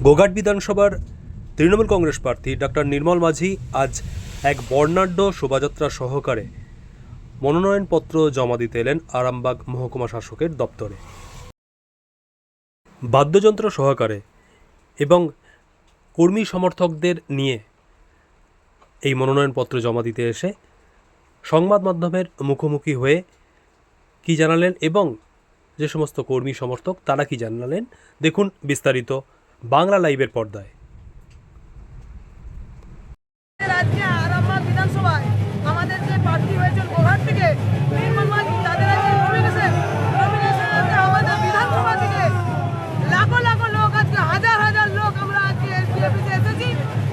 গোঘাট বিধানসভার তৃণমূল কংগ্রেস প্রার্থী ডক্টর নির্মল মাঝি আজ এক বর্ণাঢ্য শোভাযাত্রা সহকারে মনোনয়নপত্র জমা দিতে এলেন আরামবাগ মহকুমা শাসকের দপ্তরে। বাদ্যযন্ত্র সহকারে এবং কর্মী সমর্থকদের নিয়ে এই মনোনয়নপত্র জমা দিতে এসে সংবাদ মাধ্যমের মুখোমুখি হয়ে কি জানালেন এবং যে সমস্ত কর্মী সমর্থক তারা কি জানালেন দেখুন বিস্তারিত বাংলা লাইভের পর্দায়। আজকে আরামবাগ বিধানসভায় আমাদের যে প্রার্থী হয়েছেন গোঘাট থেকে নির্মল মাঝি, তাদের আজকে নমিনেশন আমাদের বিধানসভা থেকে লাখো লাখো লোক, আজকে হাজার হাজার লোক আমরা আজকে এসডিএফিতে এসেছি।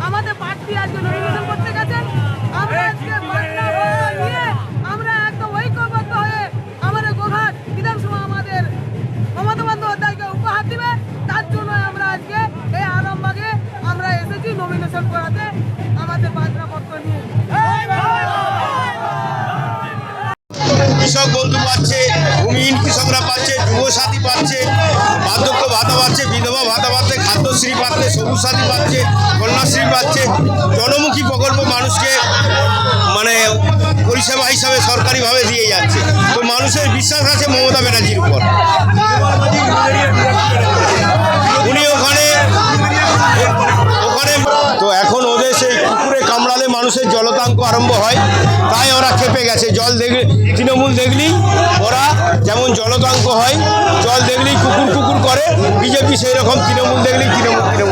আমাদের প্রার্থী আজকে নমিনেশন করতে গেছেন। আমরা আজকে বাংলা নিয়ে আমরা একদম ঐক্যবদ্ধ হয়ে আমাদের গোঘাট বিধানসভা আমাদের মমতা বন্দ্যোপাধ্যায়কে উপহার দিবে, তার জন্য আমরা আজকে এই আরামবাগে আমরা এসেছি নমিনেশন করাতে আমাদের বাজনাপত্র নিয়ে। কৃষক বন্ধু পাচ্ছে, ভূমিহীন কৃষকরা পাচ্ছে, যুবসাথী পাচ্ছে, বার্ধক্য ভাতা পাচ্ছে, বিধবা ভাতা পাচ্ছে, খাদ্যশ্রী পাচ্ছে, সবুজ সাথী পাচ্ছে, কন্যাশ্রী পাচ্ছে। জনমুখী প্রকল্প মানুষকে পরিষেবা হিসাবে সরকারিভাবে দিয়ে যাচ্ছে। তো মানুষের বিশ্বাস আছে মমতা ব্যানার্জির উপর। উনি ওখানে তো এখন ওদের সেই কুকুরে কামড়ালে মানুষের জলতাঙ্ক আরম্ভ হয়, তাই ওরা খেপে গেছে। জল দেখলে তৃণমূল দেখলেই ওরা যেমন জলতাঙ্ক হয়, জল দেখলেই কুকুর কুকুর করে, বিজেপি সেই রকম তৃণমূল দেখলেই তৃণমূল করে।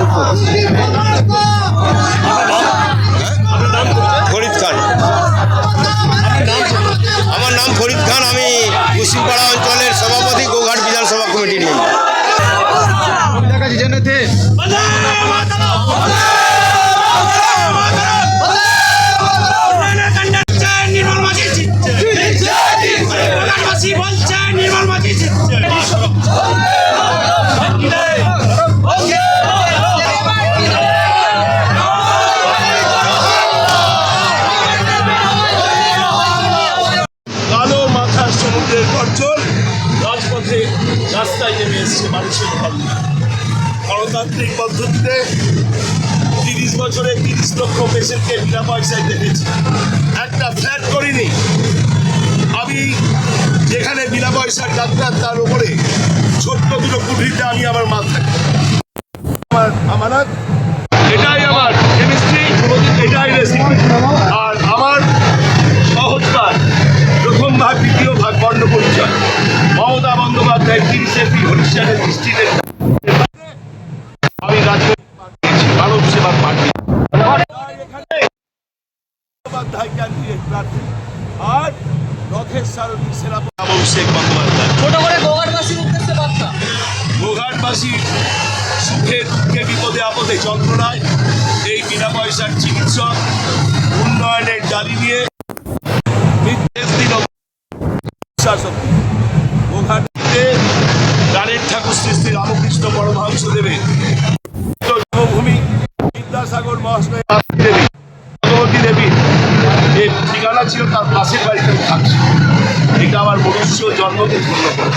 ফরিদ খান, আমার নাম ফরিদ খান, আমি পশ্চিমপাড়া অঞ্চলের সভাপতি, গোঘাট বিধানসভা কমিটির মেম্বার। কালো মাথার সমুদ্রের গর্জন রাজপথে রাস্তায় নেমে এসছে মানুষের ভাবনা। গণতান্ত্রিক পদ্ধতিতে 30 বছরে 30 লক্ষ পেশেন্টকে বিনা পয়সায় দেখেছি, একটা ফ্ল্যাট করিনি। আমি যেখানে বিনা পয়সার ডাক্তার, তার উপরে ছোট্ট দুটো কুঠিতে আমি আমার মা থাকি। আমার আমানত, এটাই আমার কেমিস্ট্রি, এটাই রেসিপি। আর আমার সহজ কাজ, প্রথম ভাগ, দ্বিতীয় ভাগ বর্ণ পরিচয়। মমতা বন্দ্যোপাধ্যায় 30 এপ্রিল হরিশ্চানের দৃষ্টিতে আমি রাজনৈতিক মানব সেবার পার্টি প্রার্থী। আর রথের সারথী সেনাপতি অভিষেক বন্দ্যোপাধ্যায়। গোঘাটবাসী সুখে দুঃখে বিপদে আপদে যন্ত্রণায় এই বিনা পয়সার চিকিৎসক উন্নয়নের ডালি নিয়ে গোঘাটে গানের ঠাকুর শ্রী শ্রী রামকৃষ্ণ পরমহংস দেবের জন্মভূমি, বিদ্যাসাগর মহাশয় দেবী, ভগবতী দেবী যে ঠিকানা ছিল তার পাশের বাড়িতে থাকছে। এটা আমার মনুষ্য জন্মকে ধন্য করে।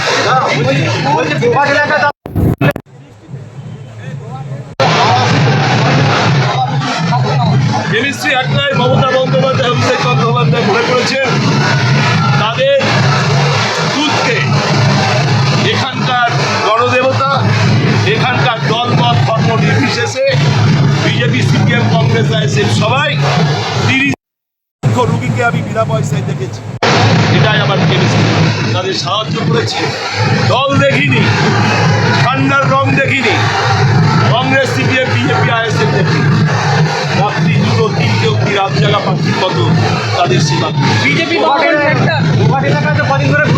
কেমিস্ট্রি একটাই, মমতা বন্দ্যোপাধ্যায়, অভিষেক বন্দ্যোপাধ্যায় মনে করেছেন তাদের দুধকে এখানকার গণদেবতা, এখানকার দলমত ধর্ম নির্বিশেষে বিজেপি, সিপিএম, কংগ্রেস, আইএসএফ সবাই 30 লক্ষ রুগীকে আমি বিনা পয়সায় দেখেছি। এটাই আমার কেমিস্ট্রি। তাদের সাহায্য করেছে। দল দেখিনি, ঠান্ডার রং দেখিনি, কংগ্রেস, সিপিএম, বিজেপি, আইএসএফ দেখিনি। রাত্রি 2-3 অব্দি রাত জাগা পাখির মতো তাদের সেবা। বিজেপি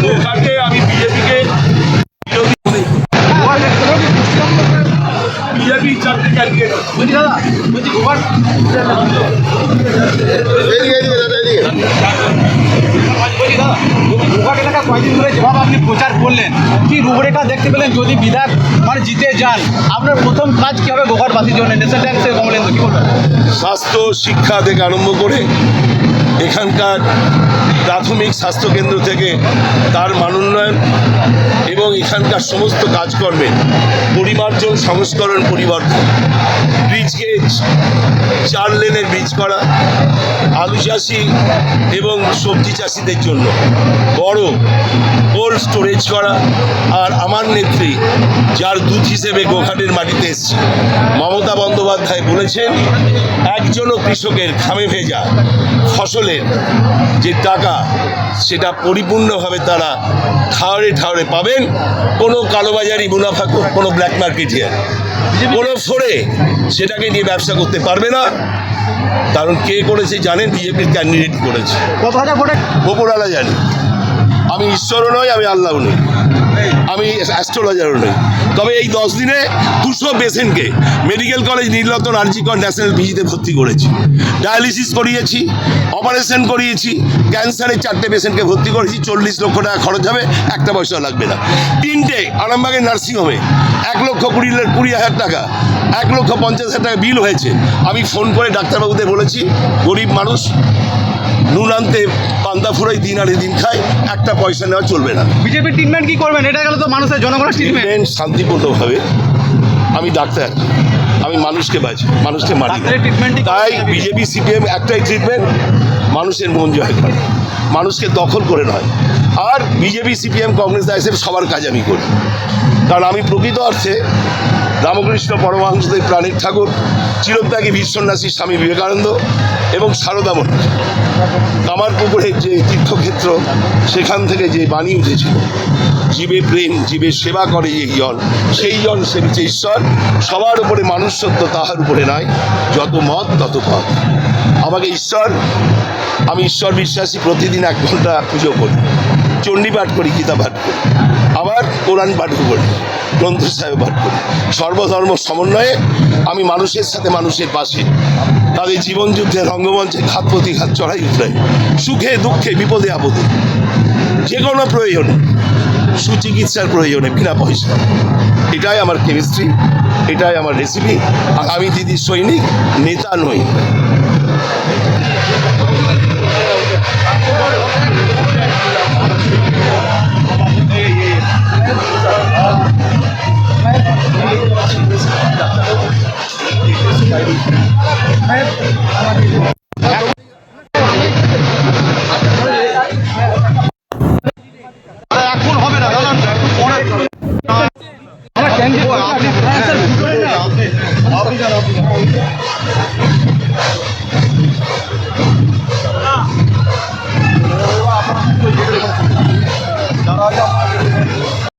গোঘাটে আমি বিজেপিকে বিজেপি 4টে ক্যান্ডিডেট। গোঘাট এলাকা কয়েকদিন ধরে যেভাবে আপনি প্রচার করলেন, কি রূপরেখা দেখতে পেলেন যদি বিধায়ক জিতে যান? আপনার প্রথম কাজ কি হবে গোঘাটবাসীর জন্য? নেশন ট্যাক্সের কমলেন তো কি বলবেন? স্বাস্থ্য, শিক্ষা থেকে আরম্ভ করে এখানকার প্রাথমিক স্বাস্থ্যকেন্দ্র থেকে তার মানোন্নয়ন এবং এখানকার সমস্ত কাজকর্মে পরিমার্জন, সংস্করণ, পরিবর্তন, ব্রিজ গেজ, 4 লেনের ব্রিজ করা, আলু চাষি এবং সবজি চাষিদের জন্য বড় কোল্ড স্টোরেজ করা, আর আমার নেত্রী যার দূত হিসেবে গোঘাটের মাটিতে এসছে মমতা বন্দ্যোপাধ্যায় বলেছেন একজনও কৃষকের ঘামে ভেজা ফসলের যে টাকা সেটা পরিপূর্ণভাবে তারা ঠাউরে ঠাউরে পাবেন। কোনো কালোবাজারি মুনাফা, কোনো ব্ল্যাক মার্কেটিয়ার, কোনো ফোরে সেটাকে নিয়ে ব্যবসা করতে পারবে না। কারণ কে করেছে জানেন? বিজেপির ক্যান্ডিডেট করেছে। কত হাজার ভোটে? ওপরওয়ালা জানি। আমি ঈশ্বরও নই, আমি আল্লাহও নই, আমি অ্যাস্ট্রোলজারও নই। তবে এই 10 দিনে 200 পেশেন্টকে medical college Nilratan R G Kar national পিজিতে ভর্তি করেছি, ডায়ালিসিস করিয়েছি, অপারেশন করিয়েছি, ক্যান্সারের 4টে পেশেন্টকে ভর্তি করেছি। 40 লক্ষ টাকা খরচ হবে, একটা পয়সা লাগবে না। 3টে আরামবাগের নার্সিংহোমে 1,20,000 টাকা, 1,50,000 টাকা বিল হয়েছে। আমি ফোন করে ডাক্তারবাবুদের বলেছি গরিব মানুষ নুন আনতে পান্তা ফুরাই দিন আনে দিন খায়, একটা পয়সা নেওয়া চলবে না। বিজেপির ট্রিটমেন্ট কি করবেন? এটা গেল তো মানুষের জনগণের ট্রিটমেন্ট। ট্রিটমেন্ট শান্তিপূর্ণভাবে। আমি ডাক্তার, আমি মানুষকে বাঁচি, মানুষকে মারি। ডাক্তারের ট্রিটমেন্টই তাই বিজেপি সিপিএম একটাই ট্রিটমেন্ট, মানুষের মন জয় করে, মানুষকে দখল করে নয়। আর বিজেপি সিপিএম কংগ্রেস আইএসএফ সবার কাজ আমি করি, কারণ আমি প্রকৃত অর্থে রামকৃষ্ণ পরমহংসদেব প্রাণের ঠাকুর, চিরত্যাগী বিশ্বন্যাসী স্বামী বিবেকানন্দ এবং সারদামণি কামারপুকুরের যে তীর্থক্ষেত্র, সেখান থেকে যে বাণী উঠেছিল জীবে প্রেম, জীবে সেবা করে যে জন, সেই জন সেবিছে ঈশ্বর। সবার উপরে মানুষ সত্য, তাহার উপরে নয়, যত মত তত পথ। আমাকে ঈশ্বর, আমি ঈশ্বর বিশ্বাসী। প্রতিদিন 1 ঘন্টা পুজো করি, চণ্ডী পাঠ করি, গীতা পাঠ করি, আবার কোরআন পাঠও করি, গ্রন্থ সাহেব পাঠ করি। সর্বধর্ম সমন্বয়ে আমি মানুষের সাথে মানুষের পাশে, তাদের জীবনযুদ্ধের রঙ্গমঞ্চে ঘাত প্রতিঘাত চড়াই উতরাই, সুখে দুঃখে বিপদে আপদে, যে কোনো প্রয়োজনে, সুচিকিৎসার প্রয়োজনে বিনা পয়সা। এটাই আমার কেমিস্ট্রি, এটাই আমার রেসিপি। আর আমি দিদির সৈনিক, নেতা নই। এখন হবে না দাদা, একটু পরে।